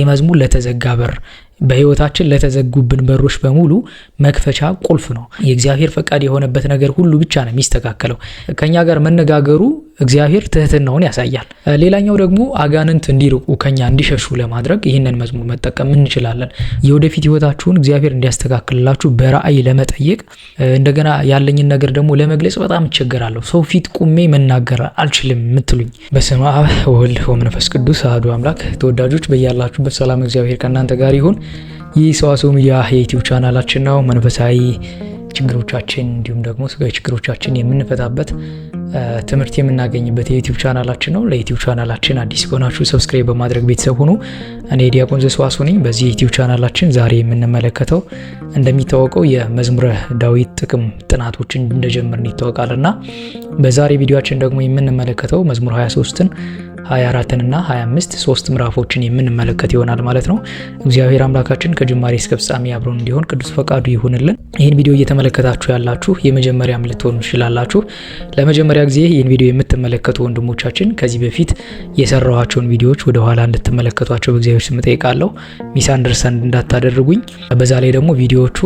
መዝሙር ለተዘጋ በር በህይወታችን ለተዘጉብን በሮች በሙሉ መክፈቻ ቁልፍ ነው። የእግዚአብሔር ፈቃድ የሆነበት ነገር ሁሉ ብቻ ነው የሚስተካከለው። ከኛ ጋር መነጋገሩ እግዚአብሔር ትህትናውን ያሳያል። ሌላኛው ደግሞ አጋንንት እንዲርቁ ከኛ እንዲሸሹ ለማድረግ ይህንን መዝሙር መጠቀም እንችላለን። የወደፊት ህይወታችሁን እግዚአብሔር እንዲያስተካክልላችሁ በራእይ ለመጠየቅ እንደገና ያለኝን ነገር ደግሞ ለመግለጽ በጣም እቸገራለሁ። ሰው ፊት ቁሜ መናገር አልችልም የምትሉኝ በስመ አብ ወወልድ ወመንፈስ ቅዱስ አሐዱ አምላክ። ተወዳጆች በያላችሁበት ሰላም እግዚአብሔር ከእናንተ ጋር ይሁን። ይህ ሰዋስው ሚዲያ የዩቲዩብ ቻናላችን ነው። መንፈሳዊ ችግሮቻችን እንዲሁም ደግሞ ስጋዊ ችግሮቻችን የምንፈታበት ትምህርት የምናገኝበት የዩቲዩብ ቻናላችን ነው። ለዩቲዩብ ቻናላችን አዲስ ከሆናችሁ ሰብስክራይብ በማድረግ ቤተሰብ ሁኑ። እኔ ዲያቆን ዘሰዋስው ነኝ። በዚህ የዩቲዩብ ቻናላችን ዛሬ የምንመለከተው እንደሚታወቀው የመዝሙረ ዳዊት ጥቅም ጥናቶችን እንደጀመርን ይታወቃልና በዛሬ ቪዲዮአችን ደግሞ የምንመለከተው መዝሙር 23ን 24 እና 25 ሶስት ምዕራፎችን የምንመለከት ይሆናል ማለት ነው። እግዚአብሔር አምላካችን ከጅማሬ እስከ ፍጻሜ አብሮን እንዲሆን ቅዱስ ፈቃዱ ይሁንልን። ይህን ቪዲዮ እየተመለከታችሁ ያላችሁ የመጀመሪያም ልትሆኑ ትችላላችሁ። ለመጀመሪያ ጊዜ ይህን ቪዲዮ የምትመለከቱ ወንድሞቻችን ከዚህ በፊት የሰራኋቸውን ቪዲዮዎች ወደ ኋላ እንድትመለከቷቸው በእግዚአብሔር ስም ጠይቃለሁ። ሚስ አንደርስታንድ እንዳታደርጉኝ። በዛ ላይ ደግሞ ቪዲዮዎቹ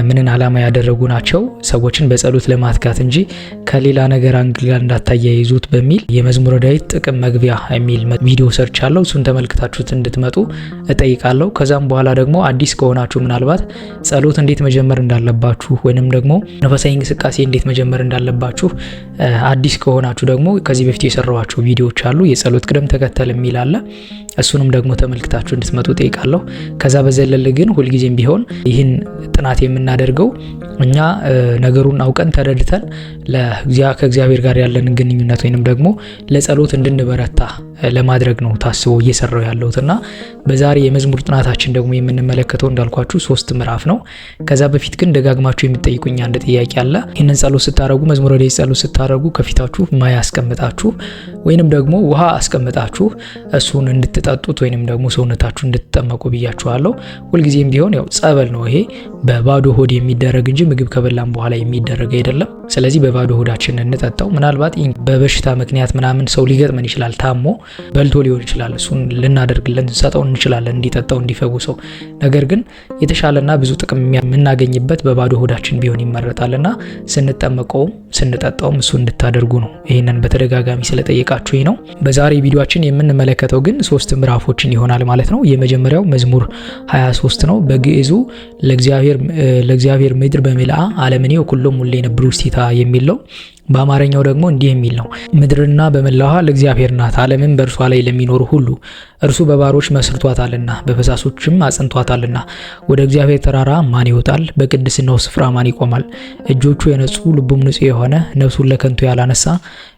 ምንን ዓላማ ያደረጉ ናቸው ሰዎችን በጸሎት ለማትጋት እንጂ ከሌላ ነገር አንግል ጋር እንዳታያይዙት በሚል የመዝሙረ ዳዊት ጥቅም መግቢያ የሚል ቪዲዮ ሰርች አለው። እሱን ተመልክታችሁት እንድትመጡ እጠይቃለሁ። ከዛም በኋላ ደግሞ አዲስ ከሆናችሁ ምናልባት ጸሎት እንዴት መጀመር እንዳለባችሁ ወይንም ደግሞ መንፈሳዊ እንቅስቃሴ እንዴት መጀመር እንዳለባችሁ አዲስ ከሆናችሁ ደግሞ ከዚህ በፊት የሰራኋቸው ቪዲዮዎች አሉ። የጸሎት ቅደም ተከተል የሚል አለ። እሱንም ደግሞ ተመልክታችሁ እንድትመጡ ጠይቃለሁ። ከዛ በዘለለ ግን ሁልጊዜም ቢሆን ይህን ጥናት የምናደርገው እኛ ነገሩን አውቀን ተረድተን ከእግዚአብሔር ጋር ያለንን ግንኙነት ወይንም ደግሞ ለጸሎት እንድንበረታ ለማድረግ ነው ታስቦ እየሰራው ያለውትና በዛሬ የመዝሙር ጥናታችን ደግሞ የምንመለከተው እንዳልኳችሁ 3 ምዕራፍ ነው። ከዛ በፊት ግን ደጋግማችሁ የምትጠይቁኝ አንድ ጥያቄ አለ። ይህንን ጸሎት ስታረጉ መዝሙረ ዳዊት ጸሎት ስታረጉ ከፊታችሁ ማይ አስቀምጣችሁ ወይንም ደግሞ ውሃ አስቀምጣችሁ እሱን እንድትጠጡት ወይንም ደግሞ ሰውነታችሁ እንድትጠመቁ ብያችኋለሁ። ሁልጊዜም ቢሆን ያው ጸበል ነው ይሄ በባዶ ሆድ የሚደረግ እንጂ ምግብ ከበላን በኋላ የሚደረግ አይደለም። ስለዚህ በባዶ ሆዳችን እንጠጣው። ምናልባት በበሽታ ምክንያት ምናምን ሰው ሊገጥመን ይችላል፣ ታሞ በልቶ ሊሆን ይችላል። እሱን ልናደርግለን እንሰጠው እንችላለን እንዲጠጣው እንዲፈውሰው። ነገር ግን የተሻለና ብዙ ጥቅም የምናገኝበት በባዶ ሆዳችን ቢሆን ይመረጣልና ስንጠመቀውም ስንጠጣውም እሱ እንድታደርጉ ነው። ይህንን በተደጋጋሚ ስለጠየቃችሁኝ ነው። በዛሬ ቪዲዮአችን የምንመለከተው ግን 3 ምዕራፎችን ይሆናል ማለት ነው። የመጀመሪያው መዝሙር 23 ነው። በግዕዙ ለእግዚአብሔር ምድር በሚልአ ዓለምኔ ወኩሎም ሁሌ ነብሩ ውስቲታ የሚለው በአማርኛው ደግሞ እንዲህ የሚል ነው። ምድርና በመላዋ ለእግዚአብሔር ናት፣ ዓለምን በእርሷ ላይ ለሚኖሩ ሁሉ። እርሱ በባሮች መስርቷታልና በፈሳሶችም አጽንቷታልና። ወደ እግዚአብሔር ተራራ ማን ይወጣል? በቅድስናው ስፍራ ማን ይቆማል? እጆቹ የነጹ ልቡም ንጹሕ የሆነ ነፍሱን ለከንቱ ያላነሳ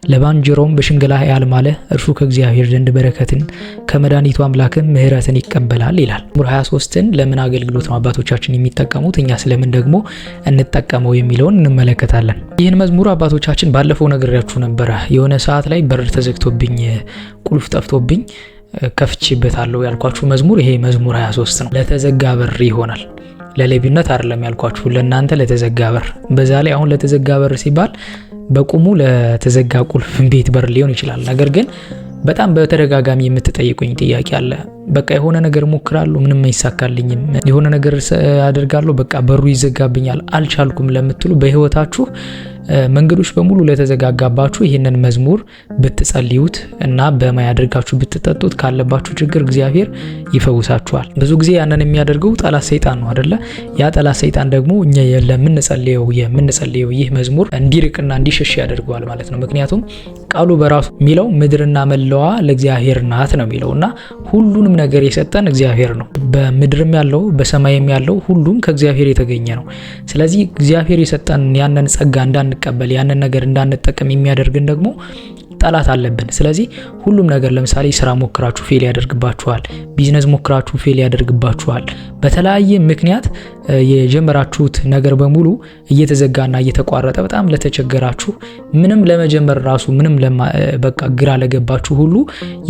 ለባልንጀራውም በሽንገላ ያልማለ እርሱ ከእግዚአብሔር ዘንድ በረከትን ከመድኃኒቱ አምላክም ምሕረትን ይቀበላል ይላል። መዝሙር 23ን ለምን አገልግሎት ነው አባቶቻችን የሚጠቀሙት? እኛ ስለምን ደግሞ እንጠቀመው የሚለውን እንመለከታለን። ይህን መዝሙር አባቶቻችን ባለፈው ነግሬያችሁ ነበረ። የሆነ ሰዓት ላይ በር ተዘግቶብኝ ቁልፍ ጠፍቶብኝ ከፍቼበታለሁ ያልኳችሁ መዝሙር ይሄ መዝሙር 23 ነው። ለተዘጋ በር ይሆናል። ለሌብነት አይደለም ያልኳችሁ፣ ለእናንተ ለተዘጋ በር። በዛ ላይ አሁን ለተዘጋ በር ሲባል በቁሙ ለተዘጋ ቁልፍ ቤት በር ሊሆን ይችላል። ነገር ግን በጣም በተደጋጋሚ የምትጠይቁኝ ጥያቄ አለ። በቃ የሆነ ነገር ሞክራለሁ ምንም አይሳካልኝም፣ የሆነ ነገር አደርጋለሁ በቃ በሩ ይዘጋብኛል አልቻልኩም ለምትሉ በህይወታችሁ መንገዶች በሙሉ ለተዘጋጋባችሁ ይህንን መዝሙር ብትጸልዩት እና በማያደርጋችሁ ብትጠጡት ካለባችሁ ችግር እግዚአብሔር ይፈውሳችኋል። ብዙ ጊዜ ያንን የሚያደርገው ጠላት ሰይጣን ነው አይደለ? ያ ጠላት ሰይጣን ደግሞ እኛ የምንጸልየው ይህ መዝሙር እንዲርቅና እንዲሸሽ ያደርገዋል ማለት ነው። ምክንያቱም ቃሉ በራሱ የሚለው ምድርና መላዋ ለእግዚአብሔር ናት ነው የሚለውና ሁሉንም ነገር የሰጠን እግዚአብሔር ነው። በምድርም ያለው በሰማይም ያለው ሁሉም ከእግዚአብሔር የተገኘ ነው። ስለዚህ እግዚአብሔር የሰጠን ያንን ጸጋ እንዳንቀበል ያንን ነገር እንዳንጠቀም የሚያደርግን ደግሞ ጠላት አለብን። ስለዚህ ሁሉም ነገር ለምሳሌ ስራ ሞክራችሁ ፌል ያደርግባችኋል፣ ቢዝነስ ሞክራችሁ ፌል ያደርግባችኋል። በተለያየ ምክንያት የጀመራችሁት ነገር በሙሉ እየተዘጋና እየተቋረጠ በጣም ለተቸገራችሁ ምንም ለመጀመር ራሱ ምንም በቃ ግራ ለገባችሁ ሁሉ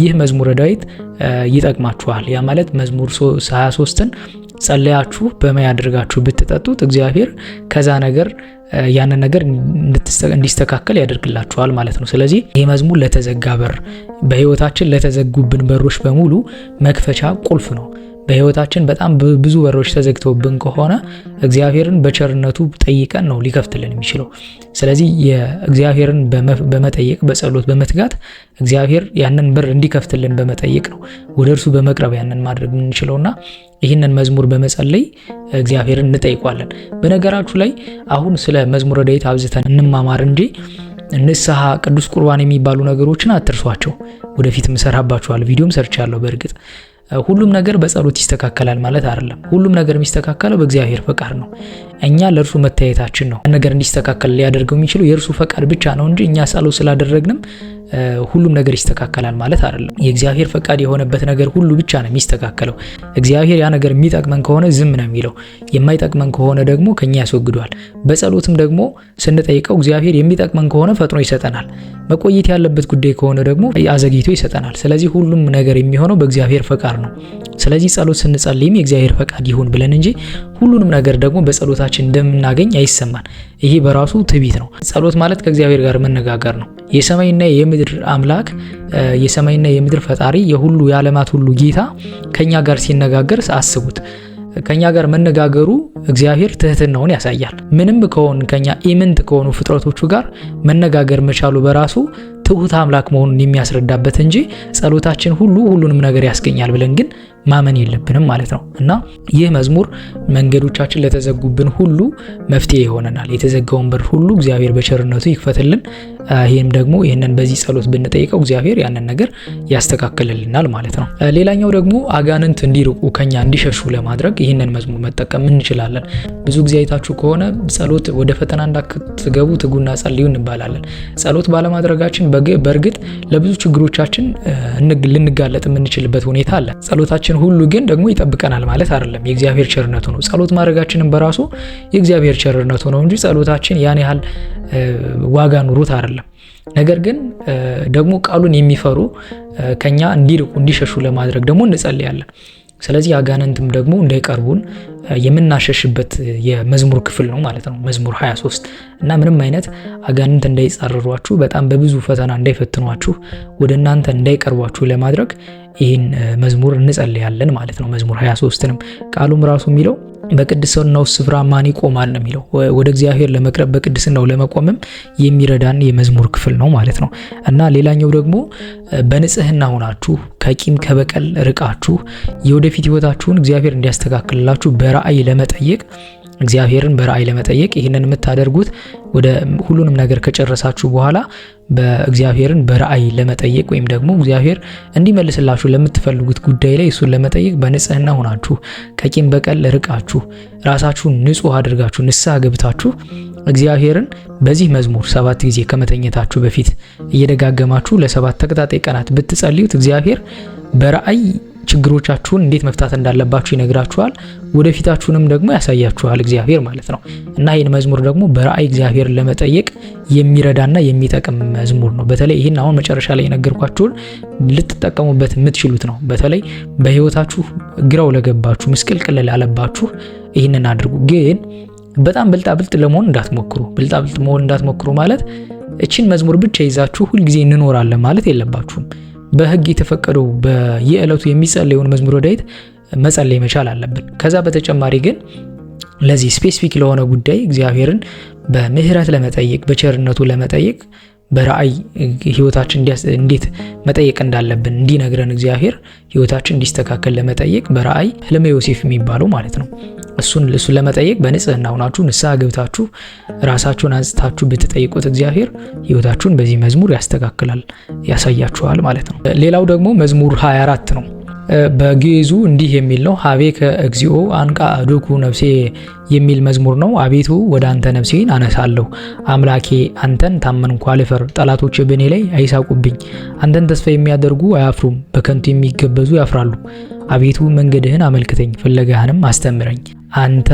ይህ መዝሙረ ዳዊት ይጠቅማችኋል። ያ ማለት መዝሙር 23ን ጸለያችሁ በማይ አድርጋችሁ ብትጠጡት እግዚአብሔር ከዛ ነገር ያንን ነገር እንዲስተካከል ያደርግላችኋል ማለት ነው። ስለዚህ ይህ መዝሙር ለተዘጋ በር፣ በህይወታችን ለተዘጉብን በሮች በሙሉ መክፈቻ ቁልፍ ነው። በህይወታችን በጣም ብዙ በሮች ተዘግተውብን ከሆነ እግዚአብሔርን በቸርነቱ ጠይቀን ነው ሊከፍትልን የሚችለው። ስለዚህ የእግዚአብሔርን በመጠየቅ በጸሎት በመትጋት እግዚአብሔር ያንን በር እንዲከፍትልን በመጠየቅ ነው ወደ እርሱ በመቅረብ ያንን ማድረግ የምንችለውና ይህንን መዝሙር በመጸለይ እግዚአብሔርን እንጠይቋለን። በነገራችሁ ላይ አሁን ስለ መዝሙረ ዳዊት አብዝተን እንማማር እንጂ ንስሐ፣ ቅዱስ ቁርባን የሚባሉ ነገሮችን አትርሷቸው። ወደፊት ምሰራባችኋል፣ ቪዲዮም ሰርቻለሁ። በእርግጥ ሁሉም ነገር በጸሎት ይስተካከላል ማለት አይደለም። ሁሉም ነገር የሚስተካከለው በእግዚአብሔር ፈቃድ ነው። እኛ ለእርሱ መታየታችን ነው ነገር እንዲስተካከል ሊያደርገው የሚችለው የእርሱ ፈቃድ ብቻ ነው እንጂ እኛ ጸሎት ስላደረግንም ሁሉም ነገር ይስተካከላል ማለት አይደለም። የእግዚአብሔር ፈቃድ የሆነበት ነገር ሁሉ ብቻ ነው የሚስተካከለው። እግዚአብሔር ያ ነገር የሚጠቅመን ከሆነ ዝም ነው የሚለው፣ የማይጠቅመን ከሆነ ደግሞ ከኛ ያስወግዷል። በጸሎትም ደግሞ ስንጠይቀው እግዚአብሔር የሚጠቅመን ከሆነ ፈጥኖ ይሰጠናል፣ መቆየት ያለበት ጉዳይ ከሆነ ደግሞ አዘግይቶ ይሰጠናል። ስለዚህ ሁሉም ነገር የሚሆነው በእግዚአብሔር ፈቃድ ነው። ስለዚህ ጸሎት ስንጸልይም የእግዚአብሔር ፈቃድ ይሁን ብለን እንጂ ሁሉንም ነገር ደግሞ በጸሎታችን እንደምናገኝ አይሰማን። ይሄ በራሱ ትዕቢት ነው። ጸሎት ማለት ከእግዚአብሔር ጋር መነጋገር ነው። የሰማይና የምድር አምላክ፣ የሰማይና የምድር ፈጣሪ፣ የሁሉ የዓለማት ሁሉ ጌታ ከኛ ጋር ሲነጋገር አስቡት። ከኛ ጋር መነጋገሩ እግዚአብሔር ትህትናውን ያሳያል። ምንም ከሆነ ከኛ ኢምንት ከሆኑ ፍጥረቶቹ ጋር መነጋገር መቻሉ በራሱ ትሁት አምላክ መሆኑን የሚያስረዳበት እንጂ ጸሎታችን ሁሉንም ነገር ያስገኛል ብለን ግን ማመን የለብንም ማለት ነው። እና ይህ መዝሙር መንገዶቻችን ለተዘጉብን ሁሉ መፍትሄ ይሆነናል። የተዘጋውን በር ሁሉ እግዚአብሔር በቸርነቱ ይክፈትልን። ይህም ደግሞ ይህንን በዚህ ጸሎት ብንጠይቀው እግዚአብሔር ያንን ነገር ያስተካክልልናል ማለት ነው። ሌላኛው ደግሞ አጋንንት እንዲርቁ ከኛ እንዲሸሹ ለማድረግ ይህንን መዝሙር መጠቀም እንችላለን። ብዙ ጊዜ አይታችሁ ከሆነ ጸሎት ወደ ፈተና እንዳትገቡ ትጉና ጸልዩ እንባላለን። ጸሎት ባለማድረጋችን በእርግጥ ለብዙ ችግሮቻችን ልንጋለጥ የምንችልበት ሁኔታ አለ። ጸሎታችን ሁሉ ግን ደግሞ ይጠብቀናል ማለት አይደለም። የእግዚአብሔር ቸርነቱ ነው። ጸሎት ማድረጋችንን በራሱ የእግዚአብሔር ቸርነቱ ነው እንጂ ጸሎታችን ያን ያህል ዋጋ ኑሮት አይደለም። ነገር ግን ደግሞ ቃሉን የሚፈሩ ከኛ እንዲርቁ እንዲሸሹ ለማድረግ ደግሞ እንጸልያለን። ስለዚህ አጋንንትም ደግሞ እንዳይቀርቡን የምናሸሽበት የመዝሙር ክፍል ነው ማለት ነው መዝሙር 23 እና ምንም አይነት አጋንንት እንዳይጻረሯችሁ በጣም በብዙ ፈተና እንዳይፈትኗችሁ ወደ እናንተ እንዳይቀርቧችሁ ለማድረግ ይህን መዝሙር እንጸልያለን ማለት ነው። መዝሙር 23ንም ቃሉም ራሱ የሚለው በቅድስናው ስፍራ ማን ይቆማል ነው የሚለው። ወደ እግዚአብሔር ለመቅረብ በቅድስናው ለመቆምም የሚረዳን የመዝሙር ክፍል ነው ማለት ነው። እና ሌላኛው ደግሞ በንጽህና ሆናችሁ ከቂም ከበቀል ርቃችሁ የወደፊት ህይወታችሁን እግዚአብሔር እንዲያስተካክልላችሁ በራእይ ለመጠየቅ እግዚአብሔርን በራእይ ለመጠየቅ ይህንን የምታደርጉት ወደ ሁሉንም ነገር ከጨረሳችሁ በኋላ በእግዚአብሔርን በራእይ ለመጠየቅ ወይም ደግሞ እግዚአብሔር እንዲመልስላችሁ ለምትፈልጉት ጉዳይ ላይ እሱን ለመጠየቅ በንጽህና ሆናችሁ ከቂም በቀል ርቃችሁ ራሳችሁን ንጹህ አድርጋችሁ ንስሐ ገብታችሁ እግዚአብሔርን በዚህ መዝሙር 7 ጊዜ ከመተኛታችሁ በፊት እየደጋገማችሁ ለ7 ተከታታይ ቀናት ብትጸልዩት እግዚአብሔር በራእይ ችግሮቻችሁን እንዴት መፍታት እንዳለባችሁ ይነግራችኋል። ወደፊታችሁንም ደግሞ ያሳያችኋል እግዚአብሔር ማለት ነው። እና ይህን መዝሙር ደግሞ በራእይ እግዚአብሔር ለመጠየቅ የሚረዳና የሚጠቅም መዝሙር ነው። በተለይ ይህን አሁን መጨረሻ ላይ የነገርኳችሁን ልትጠቀሙበት የምትችሉት ነው። በተለይ በህይወታችሁ ግራው ለገባችሁ ምስቅልቅል ላለባችሁ ይህንን አድርጉ። ግን በጣም ብልጣብልጥ ለመሆን እንዳትሞክሩ። ብልጣብልጥ መሆን እንዳትሞክሩ ማለት እቺን መዝሙር ብቻ ይዛችሁ ሁልጊዜ እንኖራለን ማለት የለባችሁም። በህግ የተፈቀደው በየዕለቱ የሚጸለየውን መዝሙረ ዳዊት መጸለይ መቻል አለብን። ከዛ በተጨማሪ ግን ለዚህ ስፔሲፊክ ለሆነ ጉዳይ እግዚአብሔርን በምህረት ለመጠየቅ በቸርነቱ ለመጠየቅ በራእይ ህይወታችን እንዴት መጠየቅ እንዳለብን እንዲነግረን እግዚአብሔር ህይወታችን እንዲስተካከል ለመጠየቅ በራእይ ህልመ ዮሴፍ የሚባለው ማለት ነው እሱን ለመጠየቅ በንጽህና ሆናችሁ ንስሐ ገብታችሁ ራሳችሁን አንጽታችሁ ብትጠይቁት እግዚአብሔር ህይወታችሁን በዚህ መዝሙር ያስተካክላል፣ ያሳያችኋል ማለት ነው። ሌላው ደግሞ መዝሙር 24 ነው። በግዕዙ እንዲህ የሚል ነው። ሀቤከ እግዚኦ አንቃ አዶኩ ነፍሴ የሚል መዝሙር ነው። አቤቱ ወደ አንተ ነፍሴን አነሳለሁ፣ አምላኬ አንተን ታመንኩ አልፈር፣ ጠላቶች በእኔ ላይ አይሳቁብኝ። አንተን ተስፋ የሚያደርጉ አያፍሩም፣ በከንቱ የሚገበዙ ያፍራሉ። አቤቱ መንገድህን አመልክተኝ፣ ፍለጋህንም አስተምረኝ፣ አንተ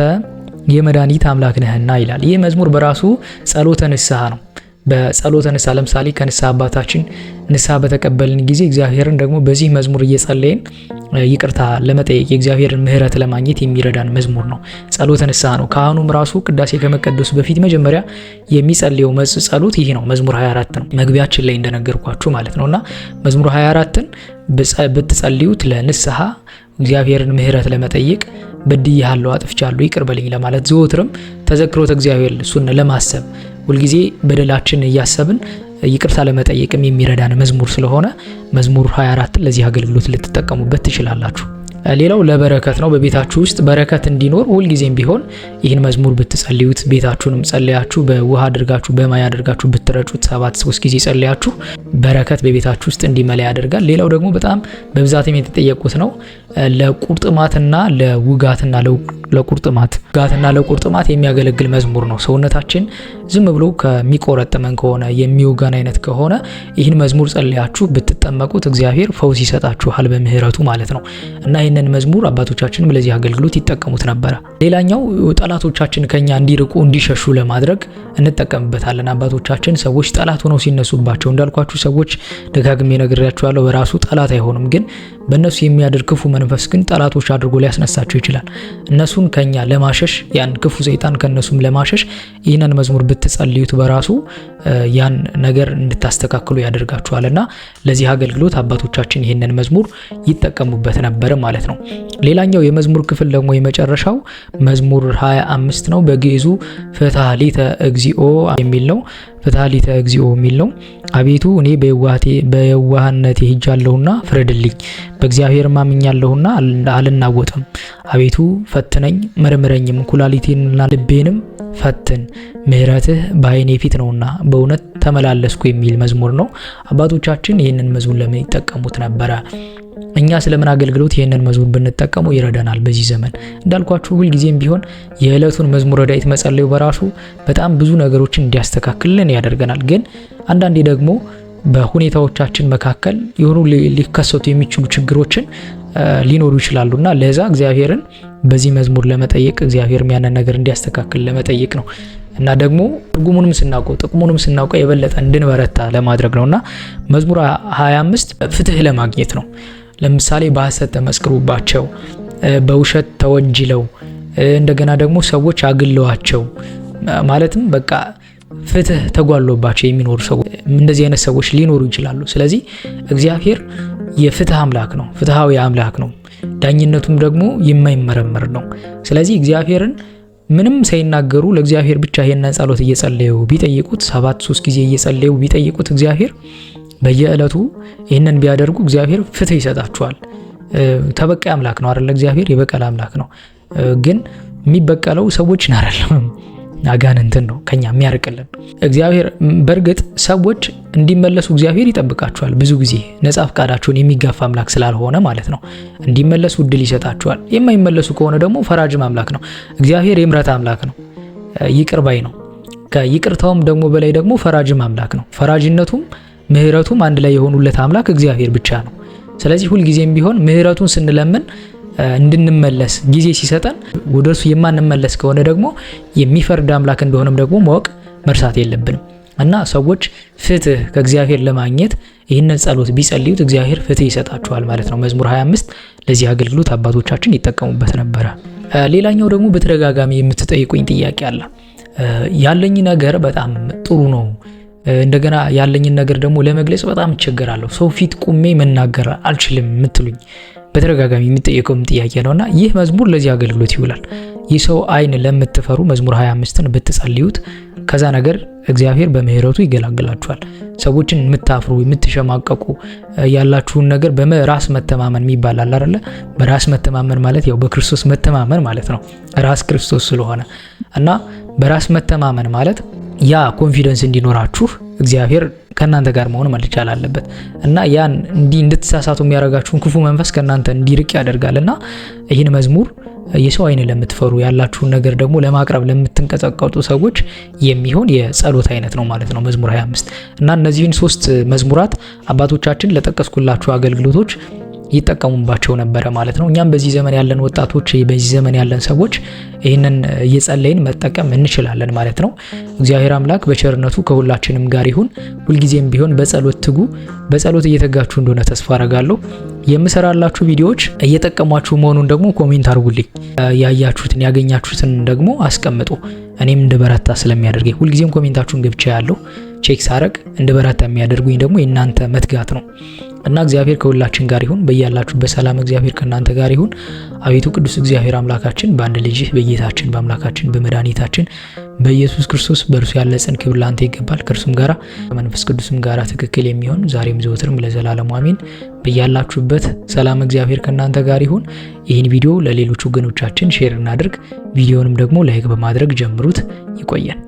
የመድኃኒት አምላክ ነህና ይላል። ይህ መዝሙር በራሱ ጸሎተ ንስሐ ነው። በጸሎተ ንስሐ ለምሳሌ ከንስሐ አባታችን ንስሐ በተቀበልን ጊዜ እግዚአብሔርን ደግሞ በዚህ መዝሙር እየጸለይን ይቅርታ ለመጠየቅ የእግዚአብሔርን ምሕረት ለማግኘት የሚረዳን መዝሙር ነው። ጸሎተ ንስሐ ነው። ካህኑም ራሱ ቅዳሴ ከመቀደሱ በፊት መጀመሪያ የሚጸልየው ጸሎት ይህ ነው። መዝሙር 24 ነው፣ መግቢያችን ላይ እንደነገርኳችሁ ማለት ነውና መዝሙር 24ን ብትጸልዩት ለንስሐ እግዚአብሔርን ምሕረት ለመጠየቅ በድያለሁ፣ አጥፍቻለሁ፣ ይቅር በልኝ ለማለት ዘወትርም ተዘክሮተ እግዚአብሔር እሱን ለማሰብ ሁልጊዜ በደላችን እያሰብን ይቅርታ ለመጠየቅም የሚረዳን መዝሙር ስለሆነ መዝሙር 24 ለዚህ አገልግሎት ልትጠቀሙበት ትችላላችሁ። ሌላው ለበረከት ነው። በቤታችሁ ውስጥ በረከት እንዲኖር ሁልጊዜም ቢሆን ይህን መዝሙር ብትጸልዩት፣ ቤታችሁንም ጸልያችሁ በውሃ አድርጋችሁ በማይ አድርጋችሁ ብትረጩት 7-3 ጊዜ ጸልያችሁ በረከት በቤታችሁ ውስጥ እንዲመላ ያደርጋል። ሌላው ደግሞ በጣም በብዛትም የተጠየቁት ነው ለቁርጥማትና ለውጋትና ለቁርጥማት የሚያገለግል መዝሙር ነው። ሰውነታችን ዝም ብሎ ከሚቆረጥመን ከሆነ የሚወጋን አይነት ከሆነ ይህን መዝሙር ጸልያችሁ ብትጠመቁት እግዚአብሔር ፈውስ ይሰጣችኋል በምህረቱ ማለት ነው። እና ይህንን መዝሙር አባቶቻችንም ለዚህ አገልግሎት ይጠቀሙት ነበረ። ሌላኛው ጠላቶቻችን ከኛ እንዲርቁ እንዲሸሹ ለማድረግ እንጠቀምበታለን። አባቶቻችን ሰዎች ጠላት ሆነው ሲነሱባቸው እንዳልኳችሁ ሰዎች ደጋግሜ ነግሬያችኋለሁ፣ በራሱ ጠላት አይሆንም፣ ግን በእነሱ የሚያድር ክፉ መንፈስ ግን ጠላቶች አድርጎ ሊያስነሳቸው ይችላል። እነሱን ከኛ ለማሸሽ ያን ክፉ ሰይጣን ከነሱም ለማሸሽ ይህንን መዝሙር ብትጸልዩት በራሱ ያን ነገር እንድታስተካክሉ ያደርጋችኋልና ለዚህ አገልግሎት አባቶቻችን ይህንን መዝሙር ይጠቀሙበት ነበር ማለት ነው። ሌላኛው የመዝሙር ክፍል ደግሞ የመጨረሻው መዝሙር 25 ነው። በግዕዙ ፍትሐ ሊተ እግዚኦ የሚል ነው። ፍትሐ ሊተ እግዚኦ የሚል ነው። አቤቱ እኔ በየዋህነቴ ሄጃለሁና ፍረድልኝ፣ በእግዚአብሔር ማምኛለሁና አልናወጥም። አቤቱ ፈትነኝ መርምረኝም፣ ኩላሊቴንና ልቤንም ፈትን፣ ምሕረትህ በዓይኔ ፊት ነውና በእውነት ተመላለስኩ የሚል መዝሙር ነው። አባቶቻችን ይህንን መዝሙር ለምን ይጠቀሙት ነበረ? እኛ ስለምን አገልግሎት ይህንን መዝሙር ብንጠቀመው ይረዳናል? በዚህ ዘመን እንዳልኳችሁ ሁልጊዜም ቢሆን የዕለቱን መዝሙረ ዳዊት መጸለዩ በራሱ በጣም ብዙ ነገሮችን እንዲያስተካክልልን ያደርገናል። ግን አንዳንዴ ደግሞ በሁኔታዎቻችን መካከል የሆኑ ሊከሰቱ የሚችሉ ችግሮችን ሊኖሩ ይችላሉና ለዛ እግዚአብሔርን በዚህ መዝሙር ለመጠየቅ እግዚአብሔርም ያንን ነገር እንዲያስተካክል ለመጠየቅ ነው። እና ደግሞ ትርጉሙንም ስናውቀው ጥቅሙንም ስናውቀው የበለጠ እንድንበረታ ለማድረግ ነውና መዝሙር 25 ፍትህ ለማግኘት ነው። ለምሳሌ በሐሰት ተመስክሮባቸው፣ በውሸት ተወንጅለው፣ እንደገና ደግሞ ሰዎች አግለዋቸው ማለትም በቃ ፍትህ ተጓሎባቸው የሚኖሩ ሰዎች እንደዚህ አይነት ሰዎች ሊኖሩ ይችላሉ። ስለዚህ እግዚአብሔር የፍትህ አምላክ ነው፣ ፍትሃዊ አምላክ ነው። ዳኝነቱም ደግሞ የማይመረመር ነው። ስለዚህ እግዚአብሔርን ምንም ሳይናገሩ ለእግዚአብሔር ብቻ ይሄንን ጸሎት እየጸለዩ ቢጠይቁት 7-3 ጊዜ እየጸለዩ ቢጠይቁት እግዚአብሔር በየዕለቱ ይሄንን ቢያደርጉ እግዚአብሔር ፍትህ ይሰጣቸዋል። ተበቃይ አምላክ ነው አይደል? እግዚአብሔር የበቀል አምላክ ነው። ግን የሚበቀለው ሰዎችን አይደለም፣ አጋንንትን ነው ከኛ የሚያርቅልን እግዚአብሔር። በእርግጥ ሰዎች እንዲመለሱ እግዚአብሔር ይጠብቃቸዋል። ብዙ ጊዜ ነጻ ፈቃዳቸውን የሚጋፋ አምላክ ስላልሆነ ማለት ነው። እንዲመለሱ እድል ይሰጣቸዋል። የማይመለሱ ከሆነ ደግሞ ፈራጅም አምላክ ነው። እግዚአብሔር የምሕረት አምላክ ነው፣ ይቅር ባይ ነው። ከይቅርታውም ደግሞ በላይ ደግሞ ፈራጅም አምላክ ነው። ፈራጅነቱም ምሕረቱም አንድ ላይ የሆኑለት አምላክ እግዚአብሔር ብቻ ነው። ስለዚህ ሁልጊዜም ቢሆን ምሕረቱን ስንለምን እንድንመለስ ጊዜ ሲሰጠን ወደሱ የማንመለስ ከሆነ ደግሞ የሚፈርድ አምላክ እንደሆነም ደግሞ ማወቅ መርሳት የለብንም። እና ሰዎች ፍትህ ከእግዚአብሔር ለማግኘት ይህንን ጸሎት ቢጸልዩት እግዚአብሔር ፍትህ ይሰጣቸዋል ማለት ነው። መዝሙር 25 ለዚህ አገልግሎት አባቶቻችን ይጠቀሙበት ነበረ። ሌላኛው ደግሞ በተደጋጋሚ የምትጠይቁኝ ጥያቄ አለ። ያለኝ ነገር በጣም ጥሩ ነው፣ እንደገና ያለኝን ነገር ደግሞ ለመግለጽ በጣም እቸገራለሁ፣ ሰው ፊት ቁሜ መናገር አልችልም የምትሉኝ በተደጋጋሚ የሚጠየቀውም ጥያቄ ነውና ይህ መዝሙር ለዚህ አገልግሎት ይውላል። የሰው አይን ለምትፈሩ መዝሙር 25ን ብትጸልዩት ከዛ ነገር እግዚአብሔር በምህረቱ ይገላግላችኋል። ሰዎችን የምታፍሩ የምትሸማቀቁ ያላችሁን ነገር በራስ መተማመን የሚባል አለ አይደለ? በራስ መተማመን ማለት ያው በክርስቶስ መተማመን ማለት ነው። ራስ ክርስቶስ ስለሆነ እና በራስ መተማመን ማለት ያ ኮንፊደንስ እንዲኖራችሁ እግዚአብሔር ከናንተ ጋር መሆን መቻል አለበት እና ያን እንድትሳሳቱ የሚያደርጋችሁን ክፉ መንፈስ ከናንተ እንዲርቅ ያደርጋልና ይህን መዝሙር የሰው አይን ለምትፈሩ ያላችሁን ነገር ደግሞ ለማቅረብ ለምትንቀጠቀጡ ሰዎች የሚሆን የጸሎት አይነት ነው ማለት ነው መዝሙር 25 እና እነዚህን 3 መዝሙራት አባቶቻችን ለጠቀስኩላችሁ አገልግሎቶች ይጠቀሙባቸው ነበረ ማለት ነው። እኛም በዚህ ዘመን ያለን ወጣቶች፣ በዚህ ዘመን ያለን ሰዎች ይህንን እየጸለይን መጠቀም እንችላለን ማለት ነው። እግዚአብሔር አምላክ በቸርነቱ ከሁላችንም ጋር ይሁን። ሁልጊዜም ቢሆን በጸሎት ትጉ። በጸሎት እየተጋችሁ እንደሆነ ተስፋ አረጋለሁ። የምሰራላችሁ ቪዲዮዎች እየጠቀሟችሁ መሆኑን ደግሞ ኮሜንት አድርጉልኝ። ያያችሁትን ያገኛችሁትን ደግሞ አስቀምጡ። እኔም እንድበረታ ስለሚያደርገኝ ሁልጊዜም ኮሜንታችሁን ገብቻ ያለው ቼክ ሳረግ እንድበረታ የሚያደርጉኝ ደግሞ የእናንተ መትጋት ነው እና እግዚአብሔር ከሁላችን ጋር ይሁን። በያላችሁበት ሰላም እግዚአብሔር ከእናንተ ጋር ይሁን። አቤቱ ቅዱስ እግዚአብሔር አምላካችን በአንድ ልጅህ በጌታችን በአምላካችን በመድኃኒታችን በኢየሱስ ክርስቶስ በእርሱ ያለ ጽን ክብር ላንተ ይገባል። ከእርሱም ጋራ ከመንፈስ ቅዱስም ጋራ ትክክል የሚሆን ዛሬም ዘወትርም ለዘላለሙ አሜን። በያላችሁበት ሰላም እግዚአብሔር ከእናንተ ጋር ይሁን። ይህን ቪዲዮ ለሌሎች ወገኖቻችን ሼር እናድርግ። ቪዲዮንም ደግሞ ላይክ በማድረግ ጀምሩት። ይቆየን።